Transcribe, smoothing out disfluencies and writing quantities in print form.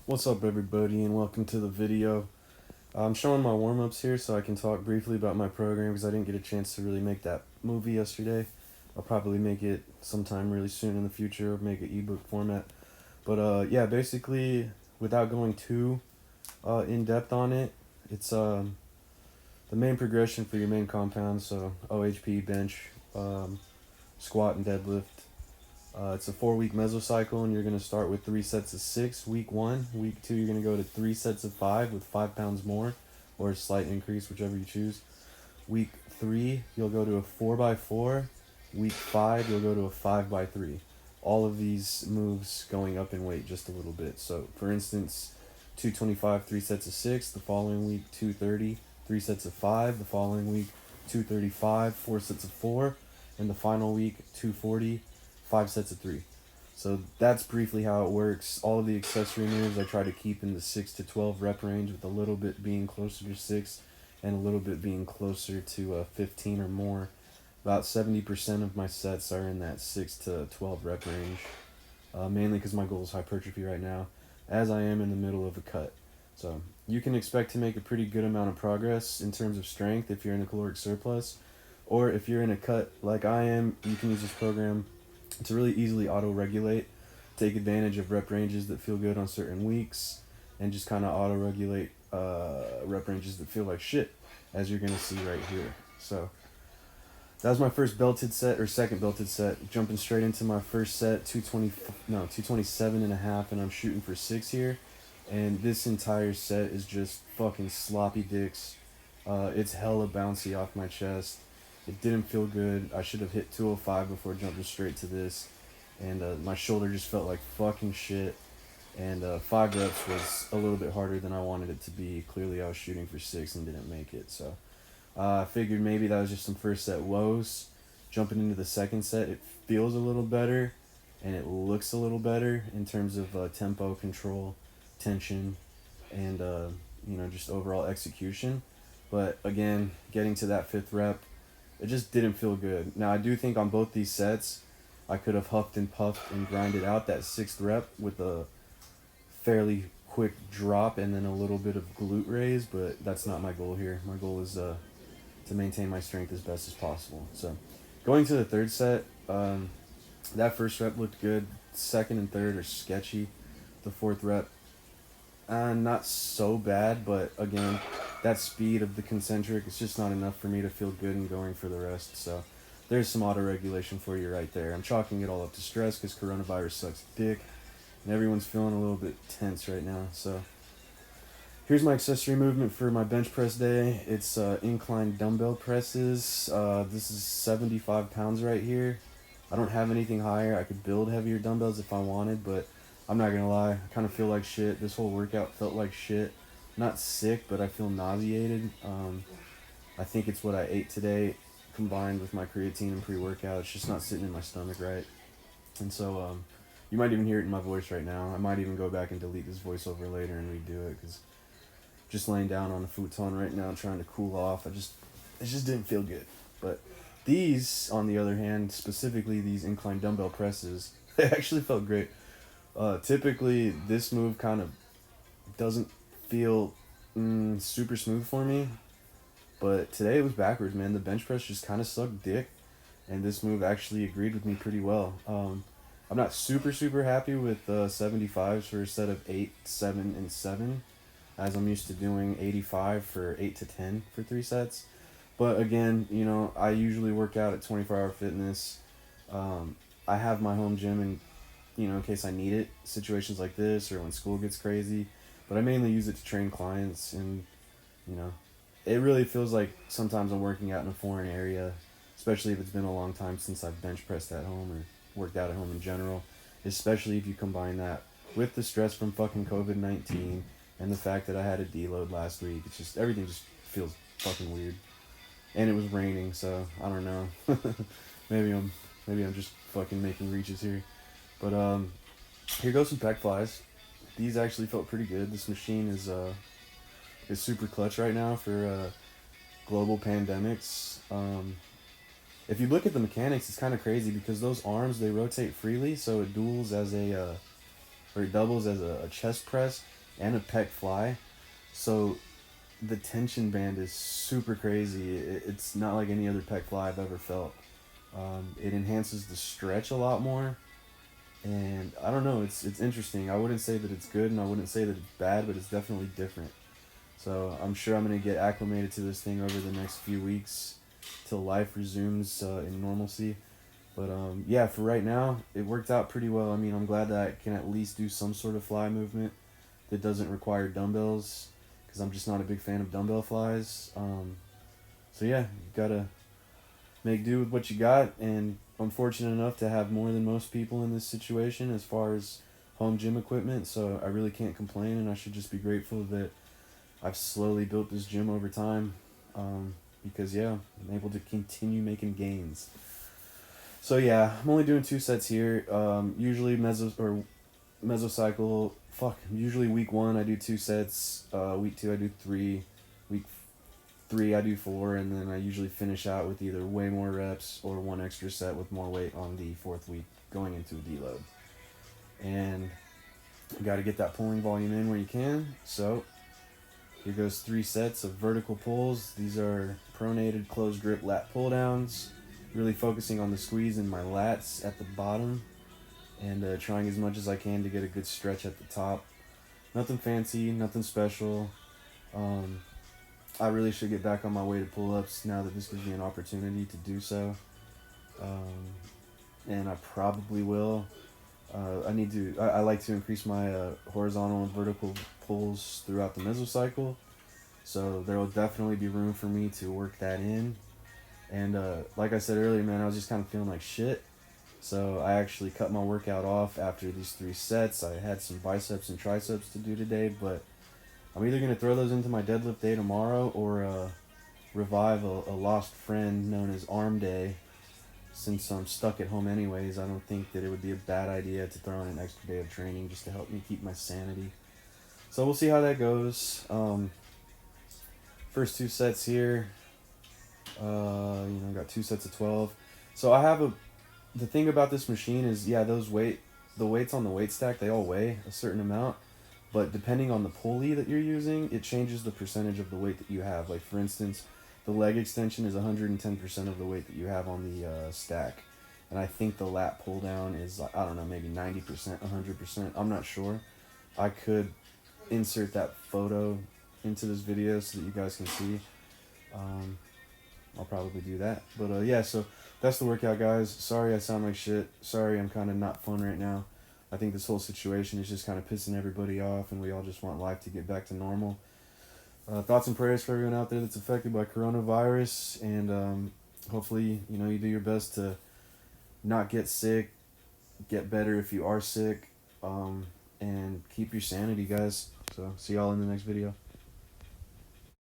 What's up, everybody, and welcome to the video. I'm showing my warm-ups here so I can talk briefly about my program because I didn't get a chance to really make that movie yesterday. I'll probably make it sometime really soon in the future, or make it ebook format. But yeah, basically, without going too in-depth on it, it's the main progression for your main compound, so OHP, bench, squat, and deadlift. It's a 4-week mesocycle, and you're going to start with 3 sets of 6, week 1. Week 2, you're going to go to 3 sets of 5 with 5 pounds more, or a slight increase, whichever you choose. Week 3, you'll go to a 4x4. Week 5, you'll go to a 5x3. All of these moves going up in weight just a little bit. So, for instance, 225, 3 sets of 6. The following week, 230, 3 sets of 5. The following week, 235, 4 sets of 4. And the final week, 240, 5 sets of 3. So that's briefly how it works. All of the accessory moves I try to keep in the 6 to 12 rep range, with a little bit being closer to 6 and a little bit being closer to 15 or more. About 70% of my sets are in that 6 to 12 rep range, mainly because my goal is hypertrophy right now, as I am in the middle of a cut. So you can expect to make a pretty good amount of progress in terms of strength if you're in a caloric surplus, or if you're in a cut like I am, you can use this program to really easily auto-regulate, take advantage of rep ranges that feel good on certain weeks, and just kind of auto-regulate rep ranges that feel like shit, as you're going to see right here. So that was my first belted set, or second belted set. Jumping straight into my first set, 227 and a half, and I'm shooting for 6 here. And this entire set is just fucking sloppy dicks. It's hella bouncy off my chest. It didn't feel good. I should have hit 205 before jumping straight to this. And my shoulder just felt like fucking shit. And 5 reps was a little bit harder than I wanted it to be. Clearly I was shooting for 6 and didn't make it. So I figured maybe that was just some first set woes. Jumping into the second set, it feels a little better. And it looks a little better in terms of tempo, control, tension, and just overall execution. But again, getting to that 5th rep, it just didn't feel good. Now, I do think on both these sets, I could have huffed and puffed and grinded out that 6th rep with a fairly quick drop and then a little bit of glute raise, but that's not my goal here. My goal is to maintain my strength as best as possible. So, going to the 3rd set, that first rep looked good. 2nd and 3rd are sketchy. The 4th rep, not so bad, but again, that speed of the concentric, it's just not enough for me to feel good and going for the rest. So there's some auto-regulation for you right there. I'm chalking it all up to stress because coronavirus sucks dick, and everyone's feeling a little bit tense right now. So here's my accessory movement for my bench press day. It's incline dumbbell presses. This is 75 pounds right here. I don't have anything higher. I could build heavier dumbbells if I wanted, but I'm not gonna lie, I kind of feel like shit. This whole workout felt like shit. Not sick, but I feel nauseated. I think it's what I ate today, combined with my creatine and pre-workout. It's just not sitting in my stomach right. And so you might even hear it in my voice right now. I might even go back and delete this voiceover later and redo it, because just laying down on the futon right now trying to cool off, it just didn't feel good. But these, on the other hand, specifically these incline dumbbell presses, they actually felt great. Typically, this move kind of doesn't feel super smooth for me, but today it was backwards, man. The bench press just kind of sucked dick, and this move actually agreed with me pretty well. I'm not super happy with 75s for a set of 8, 7, and 7, as I'm used to doing 85 for 8 to 10 for 3 sets. But again, I usually work out at 24 Hour Fitness. I have my home gym, and in case I need it, situations like this or when school gets crazy. But I mainly use it to train clients, and, it really feels like sometimes I'm working out in a foreign area, especially if it's been a long time since I've bench pressed at home or worked out at home in general, especially if you combine that with the stress from fucking COVID-19 and the fact that I had a deload last week. It's just, everything just feels fucking weird. And it was raining, so I don't know. maybe I'm just fucking making reaches here. But here goes some pec flies. These actually felt pretty good. This machine is super clutch right now for global pandemics. If you look at the mechanics, it's kind of crazy because those arms, they rotate freely, so it doubles as a chest press, and a pec fly. So the tension band is super crazy. It's not like any other pec fly I've ever felt. It enhances the stretch a lot more, and I don't know, it's interesting. I wouldn't say that it's good, and I wouldn't say that it's bad, but it's definitely different. So I'm sure I'm gonna get acclimated to this thing over the next few weeks till life resumes in normalcy. But yeah, for right now, it worked out pretty well. I mean, I'm glad that I can at least do some sort of fly movement that doesn't require dumbbells, because I'm just not a big fan of dumbbell flies. So yeah, you gotta make do with what you got, and I'm fortunate enough to have more than most people in this situation as far as home gym equipment, so I really can't complain, and I should just be grateful that I've slowly built this gym over time, because yeah, I'm able to continue making gains. So yeah, I'm only doing 2 sets here. Usually mesocycle. Usually week 1 I do 2 sets. Week 2 I do 3. Week 3 I do 4, and then I usually finish out with either way more reps or 1 extra set with more weight on the 4th week going into a deload. And you got to get that pulling volume in where you can. So here goes 3 sets of vertical pulls. These are pronated closed grip lat pull downs. Really focusing on the squeeze in my lats at the bottom, and trying as much as I can to get a good stretch at the top. Nothing fancy, nothing special. I really should get back on my weighted pull-ups now that this gives me an opportunity to do so. And I probably will. I like to increase my horizontal and vertical pulls throughout the mesocycle. So there will definitely be room for me to work that in. And like I said earlier, man, I was just kind of feeling like shit. So I actually cut my workout off after these 3 sets. I had some biceps and triceps to do today, but I'm either going to throw those into my deadlift day tomorrow or revive a lost friend known as arm day. Since I'm stuck at home anyways, I don't think that it would be a bad idea to throw in an extra day of training just to help me keep my sanity. So we'll see how that goes. First 2 sets here. Got 2 sets of 12. So the thing about this machine is, yeah, the weights on the weight stack, they all weigh a certain amount, but depending on the pulley that you're using, it changes the percentage of the weight that you have. Like for instance, the leg extension is 110% of the weight that you have on the stack. And I think the lat pull down is, I don't know, maybe 90%, 100%. I'm not sure. I could insert that photo into this video so that you guys can see. I'll probably do that. But yeah, so that's the workout, guys. Sorry I sound like shit. Sorry I'm kind of not fun right now. I think this whole situation is just kind of pissing everybody off, and we all just want life to get back to normal. Thoughts and prayers for everyone out there that's affected by coronavirus, and hopefully, you do your best to not get sick, get better if you are sick, and keep your sanity, guys. So see y'all in the next video.